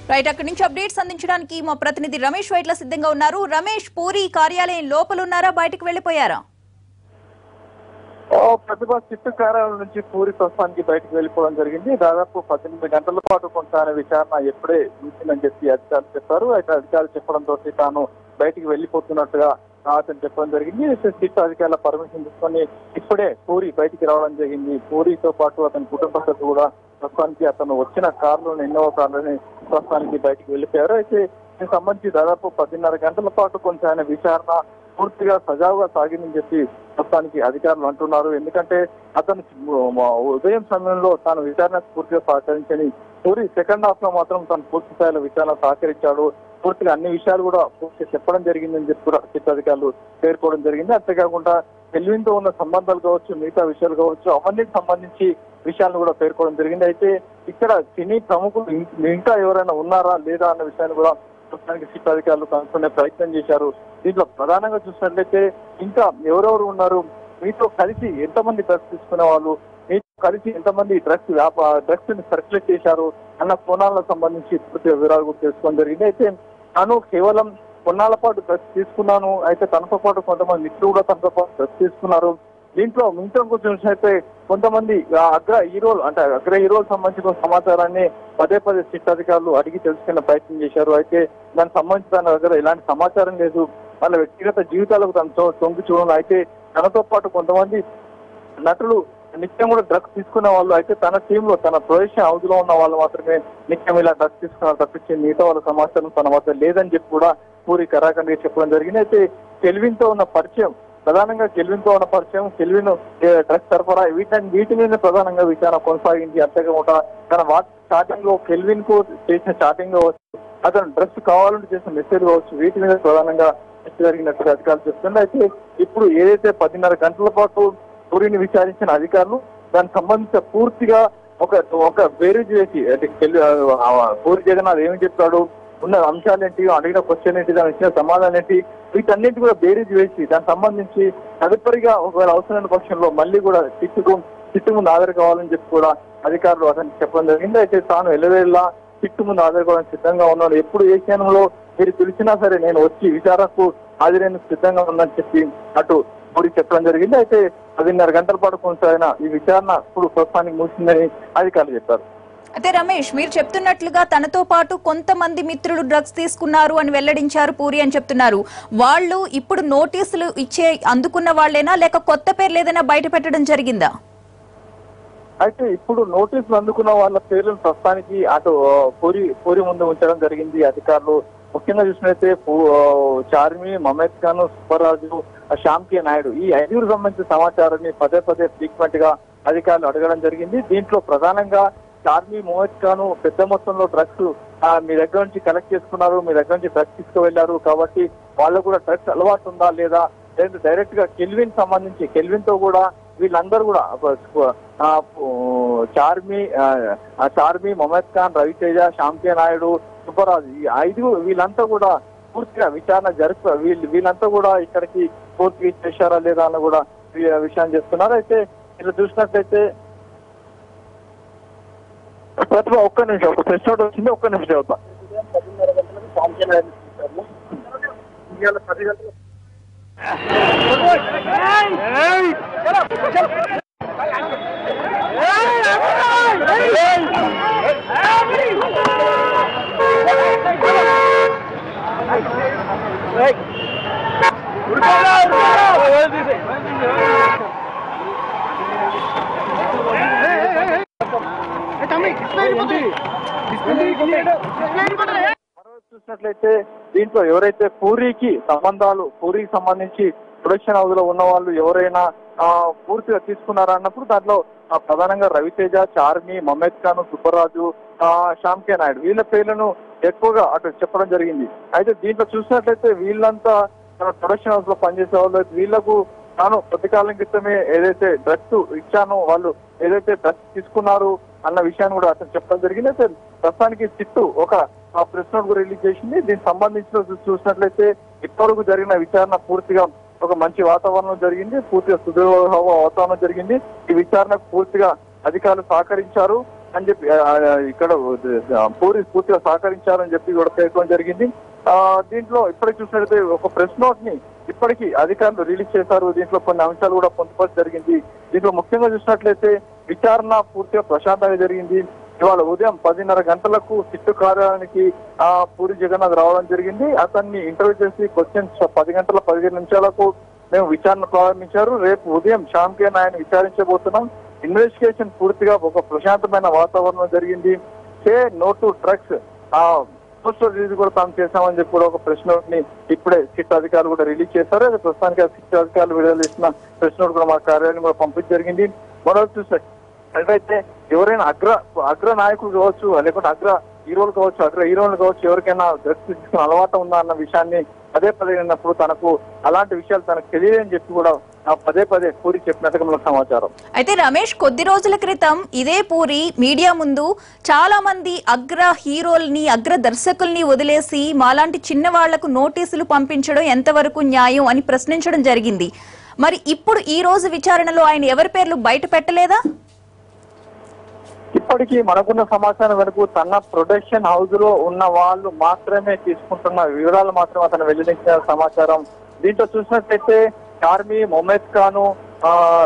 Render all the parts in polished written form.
Right, అక్కడి నుంచి updates అందించడానికి మా ప్రతినిధి రమేష్ వైట్ల సిద్ధంగా ఉన్నారు. రమేష్, పూరి కార్యాలయం లోపల ఉన్నారా, బయటకు వెళ్లిపోయారా? ప్రతిభ చిట్టు కార్యాలయం నుంచి పూరి ప్రస్తుతానికి బయటకు వెళ్ళిపోవడం జరిగింది. దాదాపు 18 గంటల పాటు కొనసాగిన విచారణ ఎప్పుడే ముగిసిందని చెప్పి అధికారులు చెప్పారు. అయితే అధికారులు చెప్పడంతో తాను బయటికి వెళ్ళిపోతున్నట్టుగా అతను చెప్పడం జరిగింది. చిట్టు అధికారుల పర్మిషన్ తీసుకొని ఇప్పుడే పూరి బయటికి రావడం జరిగింది. పూరితో పాటు అతని కుటుంబ సభ్యులు కూడా ప్రస్తుతానికి అతను వచ్చిన కారులోని ఎన్నో కార్లని ప్రస్తుతానికి బయటికి వెళ్ళిపోయారు. అయితే దీనికి సంబంధించి దాదాపు 10:30 గంటల పాటు కొనసాగిన విచారణ పూర్తిగా సజావుగా సాగిందని చెప్పి ప్రస్తుతానికి అధికారులు అంటున్నారు. ఎందుకంటే అతను ఉదయం సమయంలో తాను విచారణకు పూర్తిగా సహకరించని పూరి సెకండ్ హాఫ్ లో మాత్రం తను పూర్తి స్థాయిలో విచారణ సహకరించాడు. పూర్తిగా అన్ని విషయాలు కూడా పూర్తిగా చెప్పడం జరిగిందని చెప్పి కూడా చిట్టు అధికారులు పేర్కోవడం జరిగింది. అంతేకాకుండా కెల్విన్ తో ఉన్న సంబంధాలు కావచ్చు, మిగతా విషయాలు కావచ్చు, అవన్నిటికి సంబంధించి విషయాలను కూడా పేర్కోవడం జరిగింది. అయితే ఇక్కడ సినీ ప్రముఖులు ఇంకా ఎవరైనా ఉన్నారా లేదా అన్న విషయాన్ని కూడా ప్రస్తుతానికి చిట్టు అధికారులు కనుక్కునే ప్రయత్నం చేశారు. దీంట్లో ప్రధానంగా చూసినట్లయితే ఇంకా ఎవరెవరు ఉన్నారు, మీతో కలిసి ఎంతమంది డ్రగ్స్ తీసుకునే వాళ్ళు, మీతో కలిసి ఎంతమంది డ్రగ్స్ ని సర్క్యులేట్ చేశారు అన్న కోణాలకు సంబంధించి పూర్తిగా వివరాలు కూడా తెలుసుకోవడం జరిగింది. అయితే తాను కేవలం కొన్నాళ్ల పాటు డ్రగ్స్ తీసుకున్నాను, అయితే తనతో పాటు కొంతమంది మిత్రులు కూడా తనతో పాటు డ్రగ్స్ తీసుకున్నారు. దీంట్లో చూసినట్లయితే కొంతమంది అగ్ర హీరోలు సంబంధించిన సమాచారాన్ని పదే చిట్టు అధికారులు అడిగి తెలుసుకునే ప్రయత్నం చేశారు. అయితే దానికి సంబంధించి తన దగ్గర ఎలాంటి సమాచారం లేదు, వాళ్ళ వ్యక్తిగత జీవితాలకు తనతో తొంగి చూడడం. అయితే తనతో పాటు కొంతమంది నటులు నిత్యం కూడా డ్రగ్స్ తీసుకునే వాళ్ళు, అయితే తన టీంలో తన ప్రొడక్షన్ హౌస్ లో ఉన్న వాళ్ళు మాత్రమే నిత్యం ఇలా డ్రగ్స్ తీసుకున్నారు తప్పించి మిగతా వాళ్ళ సమాచారం తన వద్ద లేదని చెప్పి కూడా పూరి కరాఖండిగా చెప్పడం జరిగింది. అయితే కెల్విన్ తో ఉన్న పరిచయం, కెల్విన్ డ్రగ్స్ సరఫరా వీటి మీద ప్రధానంగా విచారణ కొనసాగింది. అంతేకాకుండా తన స్టార్టింగ్ లో కెల్విన్ కు చేసిన చాటింగ్ కావచ్చు, అతను డ్రగ్స్ కావాలంటే చేసిన మెసేజ్ కావచ్చు, వీటి మీద ప్రధానంగా జరిగినట్టుగా అధికారులు చెప్తున్నారు. అయితే ఇప్పుడు ఏదైతే 10:30 గంటల పాటు పూరిని విచారించిన అధికారులు దానికి సంబంధించిన పూర్తిగా ఒక బేరీజ్ వేసి, అంటే పూరి జగన్నాథ్ ఏమి చెప్తాడు, ఉన్న అంశాలు ఏంటి, అడిగిన క్వశ్చన్ ఏంటి, దానికి ఇచ్చిన సమాధానం ఏంటి, వీటన్నిటి కూడా బేరీజ్ వేసి దానికి సంబంధించి తదుపరిగా ఒకవేళ అవసరమైన పక్షంలో మళ్ళీ కూడా చిట్టు ముందు హాజరు కావాలని చెప్పి కూడా అధికారులు అతనికి చెప్పడం జరిగింది. అయితే తాను ఎల్లవేళ చిట్టు ముందు హాజరు కావాలని సిద్ధంగా ఉన్నాడు, ఎప్పుడు ఏ క్షణంలో మీరు పిలిచినా సరే నేను వచ్చి విచారణకు హాజరైనందుకు సిద్ధంగా ఉందని చెప్పి అటు పూరి చెప్పడం జరిగింది. అయితే 10:30 గంటల పాటు కొనసాగిన ఈ విచారణ ఇప్పుడు ప్రస్తుతానికి ముగిసిందని అధికారులు చెప్పారు. అయితే రమేష్, మీరు చెప్తున్నట్లుగా తనతో పాటు కొంతమంది మిత్రులు డ్రగ్స్ తీసుకున్నారు అని వెల్లడించారు పూరి అని చెప్తున్నారు. వాళ్ళు ఇప్పుడు నోటీసులు అందుకున్న వాళ్ళేనా, లేక కొత్త పేర్లు ఏదైనా బయట పెట్టడం జరిగిందా? అయితే ఇప్పుడు నోటీసులు అందుకున్న వాళ్ళ పేర్లను ప్రస్తుతానికి అటు పూరి ముందు ఉంచడం జరిగింది అధికారులు. ముఖ్యంగా చూసినట్లయితే చార్మి, మమేద్ ఖాన్, సుబ్బరాజు, శ్యామ్కే నాయుడు, ఈ 5 సంబంధించిన సమాచారాన్ని పదే ఫ్రీక్వెంట్ గా అధికారులు అడగడం జరిగింది. దీంట్లో ప్రధానంగా చార్మి, మమేద్ ఖాన్ పెద్ద మొత్తంలో డ్రగ్స్ మీ దగ్గర నుంచి కలెక్ట్ చేసుకున్నారు, మీ దగ్గర నుంచి డ్రగ్స్ తీసుకువెళ్లారు, కాబట్టి వాళ్ళకు కూడా డ్రగ్స్ అలవాటు ఉందా లేదా, లేదా డైరెక్ట్ గా కెల్విన్ తో కూడా వీళ్ళందరూ కూడా చార్మి, మమేద్ ఖాన్, రవితేజ, శ్యామ్కే నాయుడు, సుబ్బరాజు, ఈ 5 వీళ్ళంతా కూడా పూర్తిగా విచారణ వీళ్ళంతా కూడా ఇక్కడికి పూర్తిగా చేశారా లేదా అని కూడా విషయాన్ని చేస్తున్నారు. అయితే ఇలా చూసినట్లయితే ప్రతిభ ఒక్క నిమిషం, ఒక ప్రెస్ నోట్ వచ్చింది, ఒక్క నిమిషం చదువుతా. 10:30 గంటలకు శ్యామ్కే నాయుడు ఇవాళ 10 గంటలకు చూసినట్లయితే దీంట్లో ఎవరైతే పూరికి సంబంధించి ప్రొడక్షన్ హౌస్ లో ఉన్న వాళ్ళు ఎవరైనా పూర్తిగా తీసుకున్నారా అన్నప్పుడు దాంట్లో ప్రధానంగా రవితేజ, చార్మి, మమేద్ ఖాన్, సుబ్బరాజు, శ్యామ్కే నాయుడు వీళ్ళ పేర్లను ఎక్కువగా అటు చెప్పడం జరిగింది. అయితే దీంట్లో చూసినట్లయితే వీళ్ళంతా ప్రొడక్షన్ హౌస్ లో పనిచేసే వాళ్ళు, వీళ్లకు తాను కొద్దికాలం క్రితమే ఏదైతే డ్రగ్స్ ఇచ్చానో వాళ్ళు ఏదైతే డ్రగ్స్ తీసుకున్నారు అన్న విషయాన్ని కూడా అతను చెప్పడం జరిగింది. అయితే ప్రస్తుతానికి చిట్టు ఒక ప్రెస్ నోట్ కూడా రిలీజ్ చేసింది. దీనికి సంబంధించిన చూసినట్లయితే ఇప్పటివరకు జరిగిన విచారణ పూర్తిగా ఒక మంచి వాతావరణం జరిగింది, పూర్తిగా సుదృఢ వాతావరణం జరిగింది. ఈ విచారణకు పూర్తిగా అధికారులు సహకరించారు. అని చెప్పి ఇక్కడ పూర్తిగా సహకరించారని చెప్పి కూడా పేర్కొనడం జరిగింది. దీంట్లో ఇప్పటికి చూసినట్లయితే ఒక ప్రెస్ నోట్ ని ఇప్పటికీ అధికారులు రిలీజ్ చేశారు. దీంట్లో కొన్ని అంశాలు కూడా పొందుపరచడం జరిగింది. దీంట్లో ముఖ్యంగా చూసినట్లయితే విచారణ పూర్తిగా ప్రశాంతంగా జరిగింది. ఇవాళ ఉదయం 10:30 గంటలకు సిట్టు కార్యాలయానికి పూరి జగన్నాథ్ రావడం జరిగింది. అతన్ని ఇంటర్వ్యూ చేసి క్వశ్చన్స్ 10:15 మేము విచారణ ప్రారంభించారు. రేపు ఉదయం శ్యామ్కే నాయని విచారించబోతున్నాం. ఇన్వెస్టిగేషన్ పూర్తిగా ఒక ప్రశాంతమైన వాతావరణం జరిగింది. Say no to drugs poster release కూడా తాము చేశామని చెప్పి కూడా ఒక ప్రెస్ నోట్ ని ఇప్పుడే సిట్ అధికారులు కూడా రిలీజ్ చేశారు. అయితే ప్రస్తుతానికి ఆ సిట్ అధికారులు విడుదల చేసిన ప్రెస్ నోట్ కూడా మా కార్యాలయం కూడా పంపించడం జరిగింది. మరో చూస్తే అయితే ఎవరైనా అగ్ర నాయకులు కావచ్చు, లేకుంటే అగ్ర హీరోలు కావచ్చు, అగ్ర హీరోలు కావచ్చు, ఎవరికైనా డ్రగ్స్ తీసుకుని అలవాటు ఉందా అన్న విషయాన్ని పదే విన్నప్పుడు తనకు అలాంటి విషయాలు తనకు తెలియదని చెప్పి కూడా పదే పూరి చెప్పినట్టుగా మనకు సమాచారం. అయితే రమేష్, కొద్ది రోజుల క్రితం ఇదే పూరి మీడియా ముందు చాలా మంది అగ్ర హీరోల్ని, అగ్ర దర్శకుల్ని వదిలేసి మాలాంటి చిన్న వాళ్లకు నోటీసులు పంపించడం ఎంతవరకు న్యాయం అని ప్రశ్నించడం జరిగింది. మరి ఇప్పుడు ఈ రోజు విచారణలో ఆయన ఎవరి పేర్లు బయట పెట్టలేదా? ఇప్పటికీ మనకున్న సమాచారం వరకు తన ప్రొడక్షన్ హౌస్ లో ఉన్న వాళ్ళు మాత్రమే తీసుకుంటున్న వివరాలు మాత్రం అతను వెల్లడించిన సమాచారం. దీంట్లో చూసినట్లయితే ఆర్మీ, మొహమ్మద్ ఖాను,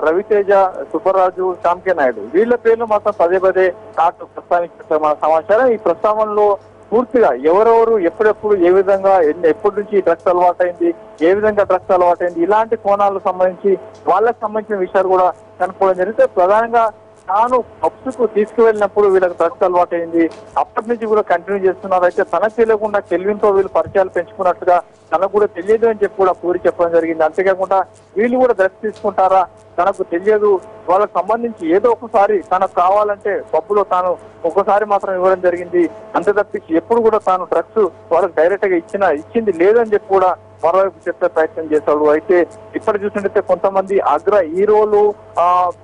రవితేజ, సుబ్బరాజు, శ్యామ్కే నాయుడు వీళ్ళ పేర్లు మాత్రం పదే నాటు ప్రస్తావించిన సమాచారం. ఈ ప్రస్తావనలో పూర్తిగా ఎవరెవరు ఎప్పుడెప్పుడు ఏ విధంగా ఎప్పటి నుంచి డ్రగ్స్ అలవాటైంది, ఏ విధంగా డ్రగ్స్ అలవాటైంది, ఇలాంటి కోణాలకు సంబంధించి వాళ్ళకి సంబంధించిన విషయాలు కూడా కనుక్కోవడం జరిగితే ప్రధానంగా తాను పబ్స్కు తీసుకువెళ్ళినప్పుడు వీళ్ళకి డ్రగ్స్ అలవాటైంది, అప్పటి నుంచి కూడా కంటిన్యూ చేస్తున్నారు. అయితే తనకు తెలియకుండా కెల్విన్ తో వీళ్ళు పరిచయాలు పెంచుకున్నట్టుగా తనకు కూడా తెలియదు అని చెప్పి కూడా పూరి చెప్పడం జరిగింది. అంతేకాకుండా వీళ్ళు కూడా డ్రగ్స్ తీసుకుంటారా తనకు తెలియదు, వాళ్ళకి సంబంధించి ఏదో ఒకసారి తనకు కావాలంటే పబ్బులో తాను ఒక్కసారి మాత్రం ఇవ్వడం జరిగింది, అంతే తప్పించి ఎప్పుడు కూడా తాను డ్రగ్స్ వాళ్ళకి డైరెక్ట్ గా ఇచ్చింది లేదని చెప్పి కూడా మరోవైపు చెప్పే ప్రయత్నం చేశాడు. అయితే ఇప్పటి చూసినట్టయితే కొంతమంది అగ్ర హీరోలు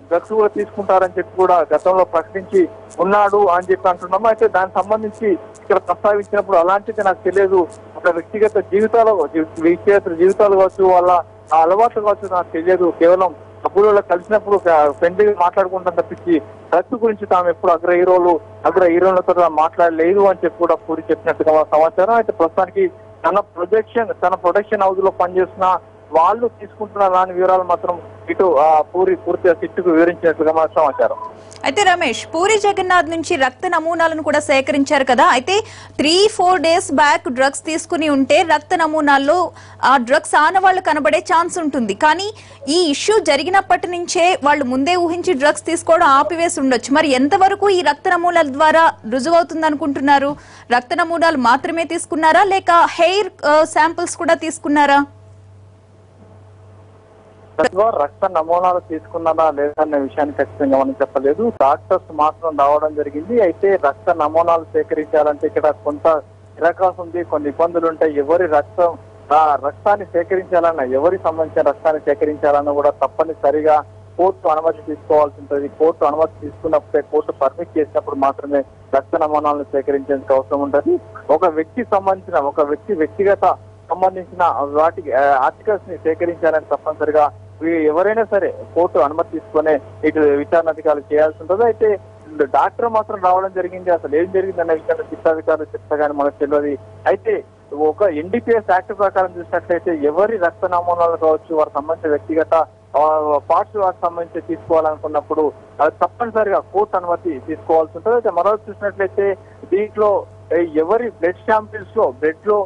డ్రగ్స్ కూడా తీసుకుంటారని చెప్పి కూడా గతంలో ప్రకటించి ఉన్నాడు అని చెప్పి అంటున్నాము. అయితే దానికి సంబంధించి ఇక్కడ ప్రస్తావించినప్పుడు అలాంటిది నాకు తెలియదు, ఒక వ్యక్తిగత జీవితాలు కావచ్చు, వాళ్ళ అలవాట్లు కావచ్చు నాకు తెలియదు, కేవలం అప్పుడు కలిసినప్పుడు ఫ్రెండ్లీగా మాట్లాడుకుంటాం తప్పించి డ్రగ్స్ గురించి తాము ఎప్పుడు అగ్ర హీరోలతో మాట్లాడలేదు అని చెప్పి కూడా పూరి చెప్పినట్టుగా సమాచారం. అయితే ప్రస్తుతానికి తన ప్రొడక్షన్ హౌస్ లో పనిచేస్తున్న వాళ్ళు తీసుకుంటున్న దాని వివరాలు మాత్రం ఇటు పూరి పూర్తిగా సిట్టుకు వివరించినట్లుగా మన సమాచారం. అయితే రమేష్, పూరి జగన్నాథ్ నుంచి రక్త నమూనాలను కూడా సేకరించారు కదా. అయితే 3-4 డేస్ బ్యాక్ డ్రగ్స్ తీసుకుని ఉంటే రక్త నమూనాల్లో ఆ డ్రగ్స్ ఆనవాళ్లు కనబడే ఛాన్స్ ఉంటుంది. కానీ ఈ ఇష్యూ జరిగినప్పటి నుంచే వాళ్ళు ముందే ఊహించి డ్రగ్స్ తీసుకోవడం ఆపివేసి ఉండొచ్చు. మరి ఎంతవరకు ఈ రక్త నమూనాల ద్వారా రుజువవుతుంది అనుకుంటున్నారు? రక్త నమూనాలు మాత్రమే తీసుకున్నారా లేక హెయిర్ శాంపిల్స్ కూడా తీసుకున్నారా? రక్త నమూనాలు తీసుకున్నారా లేదా అనే విషయాన్ని ఖచ్చితంగా మనం చెప్పలేదు. డాక్టర్స్ మాత్రం రావడం జరిగింది. అయితే రక్త నమూనాలు సేకరించాలంటే ఇక్కడ కొంత ఇరకాసు ఉంది, కొన్ని ఇబ్బందులు ఉంటాయి. ఎవరి రక్తాన్ని సేకరించాలన్నా, ఎవరికి సంబంధించిన రక్తాన్ని సేకరించాలన్నా కూడా తప్పనిసరిగా కోర్టు అనుమతి తీసుకోవాల్సి ఉంటుంది. కోర్టు అనుమతి తీసుకున్నప్పుడే, కోర్టు పర్మిట్ చేసినప్పుడు మాత్రమే రక్త నమూనాలను సేకరించేందుకు అవసరం ఉంటుంది. ఒక వ్యక్తిగత సంబంధించిన వాటికి ఆర్టికల్స్ ని సేకరించాలని తప్పనిసరిగా ఎవరైనా సరే కోర్టు అనుమతి తీసుకునే ఇటు విచారణ అధికారులు చేయాల్సి ఉంటుంది. అయితే డాక్టర్ మాత్రం రావడం జరిగింది. అసలు ఏం జరిగింది అనే విషయాన్ని శిక్షాధికారులు చెప్తా కానీ మనకు తెలియదు. అయితే ఒక ఎన్డీపీఎస్ యాక్ట్ ప్రకారం చూసినట్లయితే ఎవరి రక్త నమూనాలు కావచ్చు, వారికి సంబంధించిన వ్యక్తిగత పార్ట్స్ వాటికి సంబంధించి తీసుకోవాలనుకున్నప్పుడు అది తప్పనిసరిగా కోర్టు అనుమతి తీసుకోవాల్సి ఉంటుంది. అయితే మరో చూసినట్లయితే దీంట్లో ఎవరి బ్లడ్ శాంపిల్స్ లో బ్లడ్ లో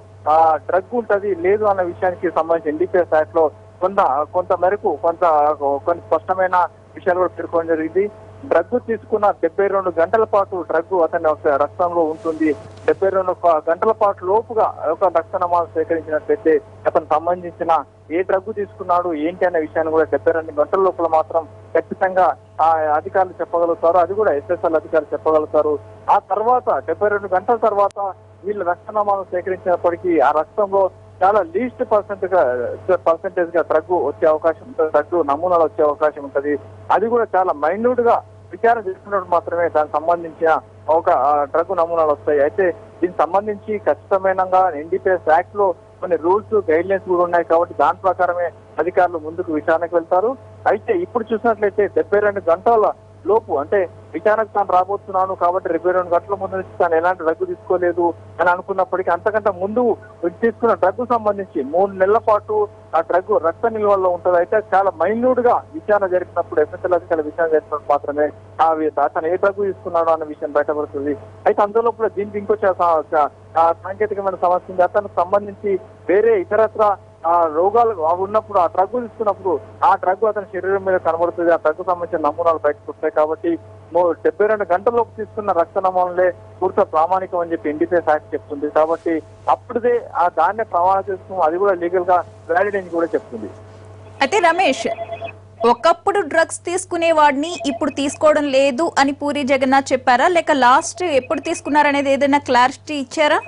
డ్రగ్ ఉంటది లేదు అన్న విషయానికి సంబంధించి ఎన్డీపీఎస్ యాక్ట్ లో కొంత మేరకు కొన్ని స్పష్టమైన విషయాలు కూడా పేర్కొనడం జరిగింది. డ్రగ్ తీసుకున్న 72 గంటల పాటు డ్రగ్ అతని రక్తంలో ఉంటుంది. 72 గంటల పాటు లోపుగా ఒక రక్త నమూనాలు సేకరించినట్లయితే అతను సంబంధించిన ఏ డ్రగ్ తీసుకున్నాడు ఏంటి అనే విషయాన్ని కూడా 72 గంటల లోపల మాత్రం ఖచ్చితంగా అధికారులు చెప్పగలుగుతారు. అది కూడా ఎస్ఎస్ఎల్ అధికారులు చెప్పగలుగుతారు. ఆ తర్వాత 72 గంటల తర్వాత వీళ్ళు రక్త నమూనాలు సేకరించినప్పటికీ ఆ రక్తంలో చాలా లీస్ట్ పర్సెంటేజ్ గా డ్రగ్ వచ్చే అవకాశం ఉంటుంది, డ్రగ్ నమూనాలు వచ్చే అవకాశం ఉంటుంది. అది కూడా చాలా మైన్యూట్ గా విచారణ చేసుకున్నప్పుడు మాత్రమే దానికి సంబంధించిన ఒక డ్రగ్ నమూనాలు వస్తాయి. అయితే దీనికి సంబంధించి ఖచ్చితమైన ఎన్డీపీఎస్ యాక్ట్ లో కొన్ని రూల్స్ గైడ్ లైన్స్ కూడా ఉన్నాయి కాబట్టి దాని ప్రకారమే అధికారులు ముందుకు విచారణకు వెళ్తారు. అయితే ఇప్పుడు చూసినట్లయితే 72 గంటల లోపు అంటే విచారణకు తాను రాబోతున్నాను కాబట్టి 22 గంటల ముందు నుంచి తాను ఎలాంటి డ్రగ్ తీసుకోలేదు అని అనుకున్నప్పటికీ అంతకంటే ముందు తీసుకున్న డ్రగ్ సంబంధించి 3 నెలల పాటు ఆ డ్రగ్ రక్త నిల్వల్లో ఉంటుంది. అయితే చాలా మైన్యూట్ గా విచారణ జరిపినప్పుడు ఎఫ్ఎస్ఎల్ అధికారుల విచారణ జరిపినప్పుడు మాత్రమే అతను ఏ డ్రగ్ తీసుకున్నాడో అన్న విషయం బయటపడుతుంది. అయితే అందులో కూడా దీనికి ఇంకో సాంకేతికమైన సమస్య ఉంది. అతనికి సంబంధించి వేరే ఇతరత్ర రోగాలు ఉన్నప్పుడు ఆ డ్రగ్ తీసుకున్నప్పుడు ఆ డ్రగ్ అతని శరీరం మీద కనబడుతుంది. ఆ డ్రగ్ సంబంధించిన నమూనాలు బయటకు వస్తాయి. కాబట్టి 72 గంటల్లోపు తీసుకున్న రక్త నమూనాలే పూర్తి ప్రామాణికం అని చెప్పి ఎన్డీపీఎస్ యాక్ట్ చెప్తుంది. కాబట్టి అప్పుడుదే దాన్నే ప్రమాణం చేసుకుని అది కూడా లీగల్ గా వ్యాలిడ్ అని కూడా చెప్తుంది. అయితే రమేష్, ఒకప్పుడు డ్రగ్స్ తీసుకునే వాడిని ఇప్పుడు తీసుకోవడం లేదు అని పూరి జగన్నాథ్ చెప్పారా, లేక లాస్ట్ ఎప్పుడు తీసుకున్నారనేది ఏదైనా క్లారిటీ ఇచ్చారా?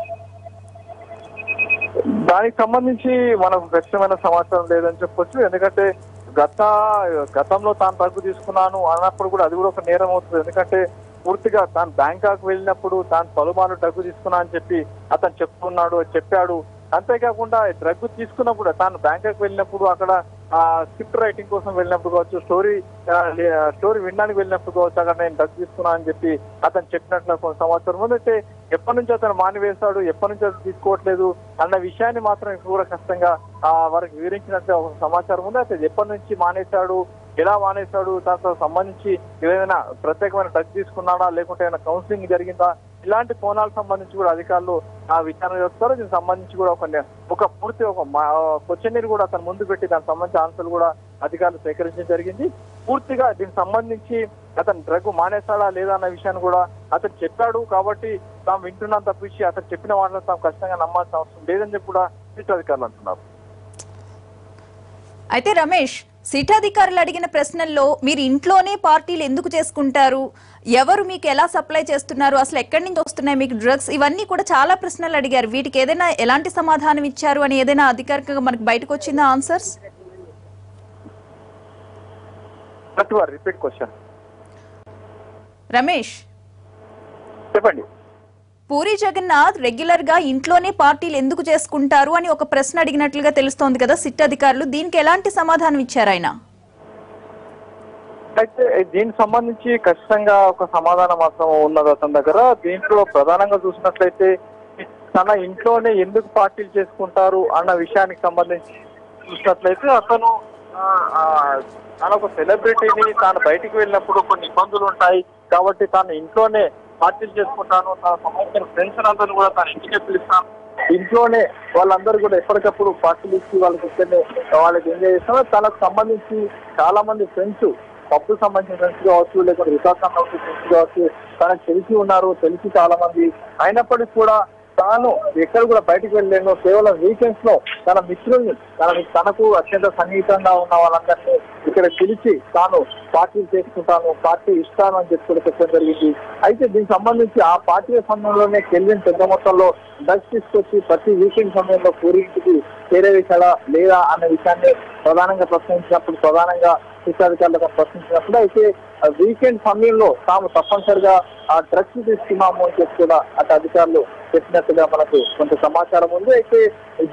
దానికి సంబంధించి మనకు ఖచ్చితమైన సమాచారం లేదని చెప్పొచ్చు. ఎందుకంటే గతంలో తాను డ్రగ్ తీసుకున్నాను అన్నప్పుడు కూడా అది కూడా ఒక నేరం అవుతుంది. ఎందుకంటే పూర్తిగా తాను బ్యాంకాక్ వెళ్ళినప్పుడు తాను పలుమార్లు డ్రగ్ తీసుకున్నా అని చెప్పి అతను చెప్పాడు. అంతేకాకుండా డ్రగ్ తీసుకున్నప్పుడు తాను బ్యాంకాక్ వెళ్ళినప్పుడు అక్కడ స్క్రిప్ట్ రైటింగ్ కోసం వెళ్ళినప్పుడు కావచ్చు, స్టోరీ వినడానికి వెళ్ళినప్పుడు కావచ్చు, అక్కడ నేను డ్రగ్ తీసుకున్నా అని చెప్పి అతను చెప్పినట్లు కొంత సంవత్సరం ముందు. అయితే ఎప్పటి నుంచి అతను మానివేశాడు, ఎప్పటి నుంచి అతను తీసుకోవట్లేదు అన్న విషయాన్ని మాత్రం కూడా ఖచ్చితంగా వారికి వివరించినట్టు ఒక సమాచారం ఉంది. అయితే ఎప్పటి నుంచి మానేశాడు, ఎలా మానేశాడు, దాంతో సంబంధించి ఏదైనా ప్రత్యేకమైన డ్రగ్ తీసుకున్నాడా లేకుంటే ఏమైనా కౌన్సిలింగ్ జరిగిందా, ఇలాంటి కోణాలకు సంబంధించి కూడా అధికారులు విచారణ చేస్తారు. దీనికి సంబంధించి కూడా ఒక పూర్తి క్వశ్చన్ కూడా అతను ముందు పెట్టి దానికి సంబంధించిన ఆన్సర్లు కూడా అధికారులు సేకరించడం జరిగింది. పూర్తిగా దీనికి సంబంధించి అతను డ్రగ్ మానేశాడా లేదా అన్న విషయాన్ని కూడా అతను చెప్పాడు. కాబట్టి తాము వింటున్నాం తప్పించి అతను చెప్పిన వాటిని తాము ఖచ్చితంగా నమ్మాల్సిన అవసరం లేదని చెప్పి కూడా సిట్ అధికారులు అంటున్నారు. అయితే రమేష్, సిట్ అధికారులు అడిగిన ప్రశ్నల్లో మీరు ఇంట్లోనే పార్టీలు ఎందుకు చేసుకుంటారు, ఎవరు మీకు ఎలా సప్లై చేస్తున్నారు, అసలు ఎక్కడి నుంచి వస్తున్నాయి మీకు డ్రగ్స్, ఇవన్నీ కూడా చాలా ప్రశ్నలు అడిగారు. వీటికి ఏదైనా ఎలాంటి సమాధానం ఇచ్చారు అని ఏదైనా అధికారికంగా మనకు బయటకు వచ్చిందా ఆన్సర్స్? రిపీట్ క్వశ్చన్ రమేష్ చెప్పండి. పూరి జగన్నాథ్ రెగ్యులర్ గా ఇంట్లోనే పార్టీలు ఎందుకు చేసుకుంటారు అని ఒక ప్రశ్న అడిగినట్లుగా తెలుస్తోంది కదా సిట్ అధికారులు, దీనికి ఎలాంటి సమాధానం ఇచ్చారు ఆయన? అయితే దీనికి సంబంధించి ఖచ్చితంగా ఒక సమాధానం మాత్రం ఉన్నది అతని దగ్గర. దీంట్లో ప్రధానంగా చూసినట్లయితే తన ఇంట్లోనే ఎందుకు పార్టీలు చేసుకుంటారు అన్న విషయానికి సంబంధించి చూసినట్లయితే అతను తన ఒక సెలబ్రిటీని తాను బయటికి వెళ్ళినప్పుడు కొన్ని ఇబ్బందులు ఉంటాయి కాబట్టి తాను ఇంట్లోనే పార్టీలు చేసుకుంటాను, తన సంబంధించిన ఫ్రెండ్స్ అందరూ కూడా తన ఇంటికే పిలుస్తాను, ఇంట్లోనే వాళ్ళందరూ కూడా ఎప్పటికప్పుడు పార్టీలు ఇచ్చి వాళ్ళకి ఎంజాయ్ చేస్తాను. తనకు సంబంధించి చాలా మంది ఫ్రెండ్స్, పబ్బు సంబంధించిన ఫ్రెండ్స్ కావచ్చు, లేకపోతే రిసార్ట్ సంబంధించిన ఫ్రెండ్స్ కావచ్చు తనకు తెలిసి ఉన్నారు, తెలిసి చాలా మంది. అయినప్పటికీ కూడా తాను ఎక్కడ కూడా బయటకు వెళ్ళలేను, కేవలం వీకెండ్స్ లో తన మిత్రుల్ని తనకు అత్యంత సన్నిహితంగా ఉన్న వాళ్ళందరినీ ఇక్కడ పిలిచి తాను పార్టీలు చేసుకుంటాను, పార్టీ ఇస్తాను అని చెప్పి కూడా చెప్పడం జరిగింది. అయితే దీనికి సంబంధించి ఆ పార్టీ సమయంలోనే కెల్విన్ పెద్ద మొత్తంలో డ్రగ్స్ తీసుకొచ్చి ప్రతి వీకెండ్ సమయంలో పూరి ఇంటికి చేరేవేశాడా లేదా అన్న విషయాన్ని ప్రధానంగా శిక్షాధికారులుగా ప్రశ్నించినప్పుడు అయితే వీకెండ్ సమయంలో తాము తప్పనిసరిగా ఆ డ్రగ్స్ తీసుకున్నాము అని చెప్పి కూడా అటు అధికారులు చెప్పినట్టుగా మనకు కొంత సమాచారం ఉంది. అయితే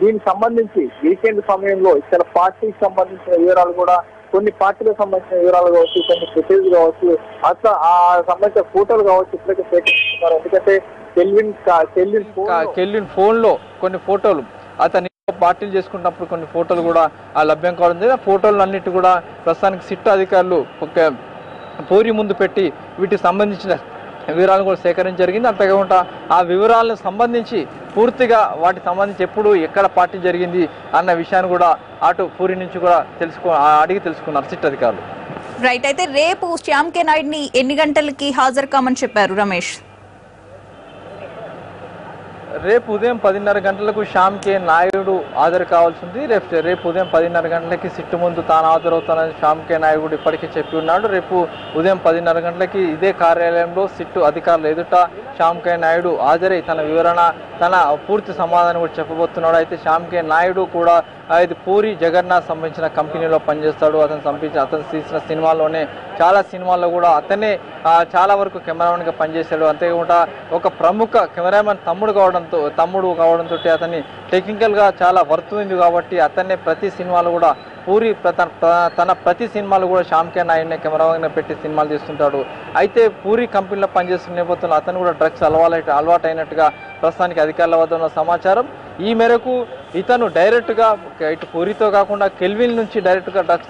దీనికి సంబంధించి వీకెండ్ సమయంలో ఇక్కడ పార్టీకి సంబంధించిన వివరాలు కూడా, కొన్ని పార్టీలకు సంబంధించిన వివరాలు కావచ్చు, కొన్ని ఫుటేజ్ కావచ్చు, అట్లా ఆ సంబంధించిన ఫోటోలు కావచ్చు ఇప్పటికే సేకరిస్తున్నారు. ఎందుకంటే కెల్విన్ ఫోన్ లో కొన్ని ఫోటోలు, అతని పార్టీలు చేసుకున్నప్పుడు కొన్ని ఫోటోలు కూడా లభ్యం కావడం జరిగింది. ఆ ఫోటోలు అన్నిటి కూడా ప్రస్తుతానికి సిట్ అధికారులు ఒక పూరి ముందు పెట్టి వీటికి సంబంధించిన వివరాలను కూడా సేకరించడం జరిగింది. అంతేకాకుండా ఆ వివరాలకు సంబంధించి పూర్తిగా వాటికి సంబంధించి ఎప్పుడు ఎక్కడ పార్టీ జరిగింది అన్న విషయాన్ని కూడా అటు పూరి నుంచి కూడా అడిగి తెలుసుకున్నారు సిట్ అధికారులు. రైట్. అయితే రేపు శ్యామ్ కే నాయుడిని ఎన్ని గంటలకి హాజరు కామని చెప్పారు రమేష్? రేపు ఉదయం 10:30 గంటలకు శ్యామ్ కే నాయుడు హాజరు కావాల్సి ఉంది. రేపు ఉదయం 10:30 గంటలకి సిట్టు ముందు తాను హాజరవుతానని శ్యామ్ కే నాయుడు ఇప్పటికే చెప్పి ఉన్నాడు. రేపు ఉదయం 10:30 గంటలకి ఇదే కార్యాలయంలో సిట్టు అధికారులు ఎదుట శ్యామ్ కే నాయుడు హాజరై తన వివరణ, తన పూర్తి సమాధానం కూడా చెప్పబోతున్నాడు. అయితే శ్యామ్ కే నాయుడు కూడా ఇది పూరి జగన్నాథ్ సంబంధించిన కంపెనీలో పనిచేస్తాడు. అతను తీసిన సినిమాల్లోనే చాలా సినిమాల్లో కూడా అతనే చాలా వరకు కెమెరామెన్గా పనిచేశాడు. అంతేకాకుండా ఒక ప్రముఖ కెమెరామెన్ తమ్ముడు కావడంతో అతన్ని టెక్నికల్గా చాలా వర్త్ ఉంది కాబట్టి అతన్నే ప్రతి సినిమాలో కూడా పూరి తన ప్రతి సినిమాలు కూడా శ్యామ్ కే నాయుడిని కెమెరాగా పెట్టి సినిమాలు తీస్తుంటాడు. అయితే పూరి కంపెనీలో పనిచేస్తున్న నేపథ్యంలో అతను కూడా డ్రగ్స్ అలవాటు అయినట్టుగా ప్రస్తుతానికి అధికారుల వద్ద ఉన్న సమాచారం. ఈ మేరకు ఇతను డైరెక్ట్గా ఇటు పూరితో కాకుండా కెల్విన్ నుంచి డైరెక్ట్గా డ్రగ్స్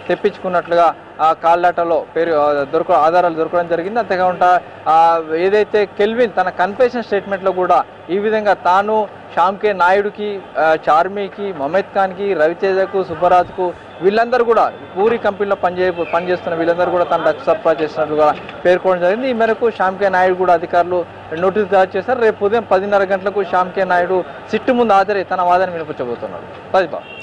తెప్పించుకున్నట్లుగా ఆ కాల్ డేటాలో ఆధారాలు దొరకడం జరిగింది. అంతేకాకుండా ఏదైతే కెల్విన్ తన కన్ఫెషన్ స్టేట్మెంట్లో కూడా ఈ విధంగా తాను శ్యామ్ కే నాయుడుకి, చార్మీకి, మమేద్ ఖాన్కి, రవితేజకు, సుబ్బరాజ్కు వీళ్ళందరూ కూడా పూరి కంపెనీలో పనిచేస్తున్న వీళ్ళందరూ కూడా తను డ్రగ్స్ సరఫరా చేసినట్లుగా పేర్కొనడం జరిగింది. ఈ మేరకు శ్యామ్ కే నాయుడు కూడా అధికారులు నోటీసు జారీ చేశారు. రేపు ఉదయం 10:30 గంటలకు శ్యామ్ కే నాయుడు సిట్టు ముందు హాజరై తన వాదన వినిపించబోతున్నాడు.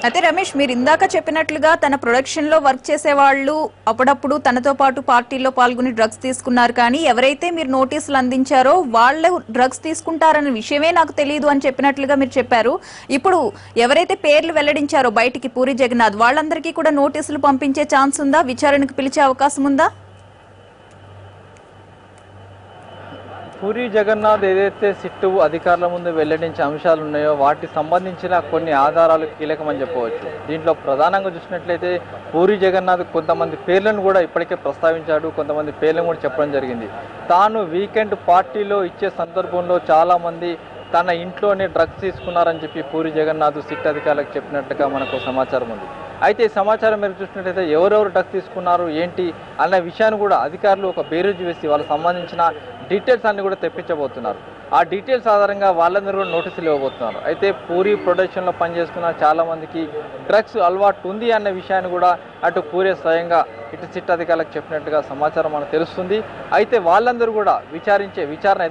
అయితే రమేష్, మీరు ఇందాక చెప్పినట్లుగా తన ప్రొడక్షన్ లో వర్క్ చేసే వాళ్ళు అప్పుడప్పుడు తనతో పాటు పార్టీలో పాల్గొని డ్రగ్స్ తీసుకున్నారు, కానీ ఎవరైతే మీరు నోటీసులు అందించారో వాళ్ళు డ్రగ్స్ తీసుకుంటారన్న విషయమే నాకు తెలియదు అని చెప్పినట్లుగా మీరు చెప్పారు. ఇప్పుడు ఎవరైతే పేర్లు వెల్లడించారో బయటికి పూరి జగన్నాథ్, వాళ్ళందరికీ కూడా నోటీసులు పంపించే ఛాన్స్ ఉందా? విచారణకు పిలిచే అవకాశం ఉందా? పూరి జగన్నాథ్ ఏదైతే సిట్టు అధికారుల ముందు వెల్లడించే అంశాలు ఉన్నాయో వాటికి సంబంధించిన కొన్ని ఆధారాలు కీలకమని చెప్పవచ్చు. దీంట్లో ప్రధానంగా చూసినట్లయితే పూరి జగన్నాథ్ కొంతమంది పేర్లను కూడా ఇప్పటికే ప్రస్తావించాడు, కొంతమంది పేర్లను కూడా చెప్పడం జరిగింది. తాను వీకెండ్ పార్టీలో ఇచ్చే సందర్భంలో చాలామంది తన ఇంట్లోనే డ్రగ్స్ తీసుకున్నారని చెప్పి పూరి జగన్నాథ్ సిట్ అధికారులకు చెప్పినట్టుగా మనకు సమాచారం ఉంది. అయితే ఈ సమాచారం మీరు చూసినట్లయితే ఎవరెవరు డ్రగ్స్ తీసుకున్నారు ఏంటి అన్న విషయాన్ని కూడా అధికారులు ఒక బేరీజు వేసి వాళ్ళకి సంబంధించిన డీటెయిల్స్ అన్ని కూడా తెప్పించబోతున్నారు. ఆ డీటెయిల్స్ ఆధారంగా వాళ్ళందరూ కూడా నోటీసులు ఇవ్వబోతున్నారు. అయితే పూరి ప్రొడక్షన్లో పనిచేస్తున్న చాలామందికి డ్రగ్స్ అలవాటు ఉంది అన్న విషయాన్ని కూడా అటు పూరి స్వయంగా ఇటు సిట్ అధికారులకు చెప్పినట్టుగా సమాచారం మనకు తెలుస్తుంది. అయితే వాళ్ళందరూ కూడా విచారణ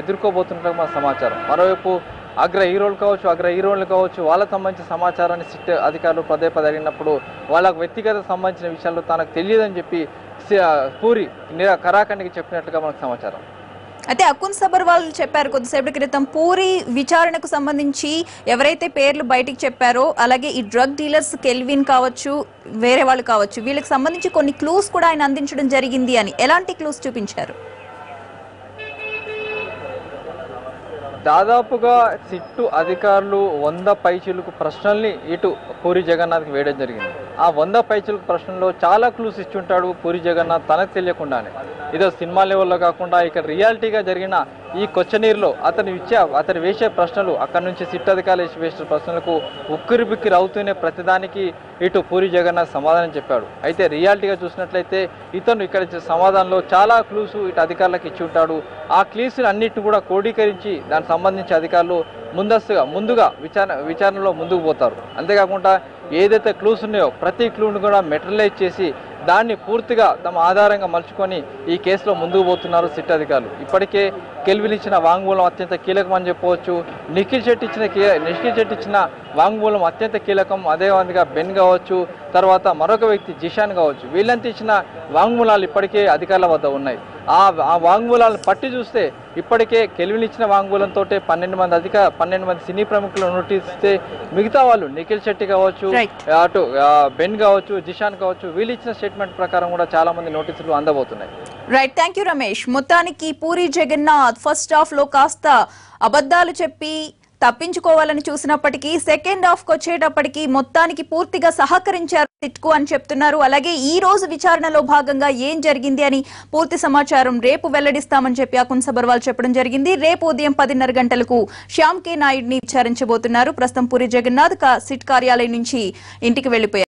ఎదుర్కోబోతున్నట్టుగా మన సమాచారం. మరోవైపు అగ్ర హీరోలు కావచ్చు వాళ్ళకు సంబంధించిన సమాచారాన్ని సిట్ అధికారులు పదే అడిగినప్పుడు వాళ్ళకు వ్యక్తిగత సంబంధించిన విషయాలు తనకు తెలియదని చెప్పి పూరి కరాఖండికి చెప్పినట్లుగా మనకు సమాచారం. అయితే అకున్ సబర్వాల్ చెప్పారు కొద్దిసేపటి క్రితం పూరి విచారణకు సంబంధించి ఎవరైతే పేర్లు బయటికి చెప్పారో, అలాగే ఈ డ్రగ్ డీలర్స్ కెల్విన్ కావచ్చు, వేరే వాళ్ళు కావచ్చు, వీళ్ళకి సంబంధించి కొన్ని క్లూస్ కూడా ఆయన అందించడం జరిగింది అని. ఎలాంటి క్లూస్ చూపించారు? దాదాపుగా సిట్టు అధికారులు 100 పైచిలుకు ప్రశ్నల్ని ఇటు పూరి జగన్నాథ్కి వేయడం జరిగింది. ఆ 100 పైచిలుకు ప్రశ్నల్లో చాలా క్లూస్ ఇచ్చుంటాడు పూరి జగన్నాథ్ తనకు తెలియకుండానే. ఇదో సినిమా లెవెల్లో కాకుండా ఇక్కడ రియాలిటీగా జరిగిన ఈ క్వశ్చనీర్లో అతను వేసే ప్రశ్నలు, అక్కడి నుంచి సిట్ అధికారులు వేసే ప్రశ్నలకు ఉక్కిరిబిక్కిరి అవుతూనే ప్రతిదానికి ఇటు పూరి జగన్నాథ్ సమాధానం చెప్పాడు. అయితే రియాలిటీగా చూసినట్లయితే ఇతను ఇక్కడ ఇచ్చే సమాధానంలో చాలా క్లూస్ ఇటు అధికారులకు ఇచ్చి ఉంటాడు. ఆ క్లూస్ అన్నిటిని కూడా క్రోడీకరించి దానికి సంబంధించి అధికారులు ముందుగా విచారణలో ముందుకు పోతారు. అంతేకాకుండా ఏదైతే క్లూస్ ఉన్నాయో ప్రతి క్లూను కూడా మెటీరియలైజ్ చేసి దాన్ని పూర్తిగా తమ ఆధారంగా మలుచుకొని ఈ కేసులో ముందుకు పోతున్నారు సిట్ అధికారులు. ఇప్పటికే కెల్విన్ ఇచ్చిన వాంగ్మూలం అత్యంత కీలకమని చెప్పవచ్చు. నిఖిల్ శెట్టి ఇచ్చిన వాంగ్మూలం అత్యంత కీలకం. అదేవిధంగా బెన్ కావచ్చు, తర్వాత మరొక వ్యక్తి జిషాన్ కావచ్చు, వీళ్ళంతా ఇచ్చిన వాంగ్మూలాలు ఇప్పటికే అధికారుల వద్ద ఉన్నాయి. ఆ వాంగ్మూలాలను పట్టి చూస్తే ఇప్పటికే కెల్విన్ ఇచ్చిన వాంగ్మూలంతో 12 మంది సినీ ప్రముఖులు నోటీస్ ఇస్తే మిగతా వాళ్ళు నిఖిల్ శెట్టి కావచ్చు, అటు బెన్ కావచ్చు, జిషాన్ కావచ్చు, వీళ్ళు ఇచ్చిన స్టేట్మెంట్ ప్రకారం కూడా చాలా మంది నోటీసులు అందబోతున్నాయి. Right, thank you Ramesh. మొత్తానికి పూరి జగన్నాథ్ ఫస్ట్ హాఫ్ లో కాస్త అబద్ధాలు చెప్పి తప్పించుకోవాలని చూసినప్పటికీ సెకండ్ హాఫ్ కు వచ్చేటప్పటికి మొత్తానికి పూర్తిగా సహకరించారు సిట్కు అని చెప్తున్నారు. అలాగే ఈ రోజు విచారణలో భాగంగా ఏం జరిగింది అని పూర్తి సమాచారం రేపు వెల్లడిస్తామని చెప్పి అకున్ సబర్వాల్ చెప్పడం జరిగింది. రేపు ఉదయం 10:30 గంటలకు శ్యామ్ కే నాయుడిని విచారించబోతున్నారు. ప్రస్తుతం పూరి జగన్నాథ్ సిట్ కార్యాలయం నుంచి ఇంటికి వెళ్లిపోయారు.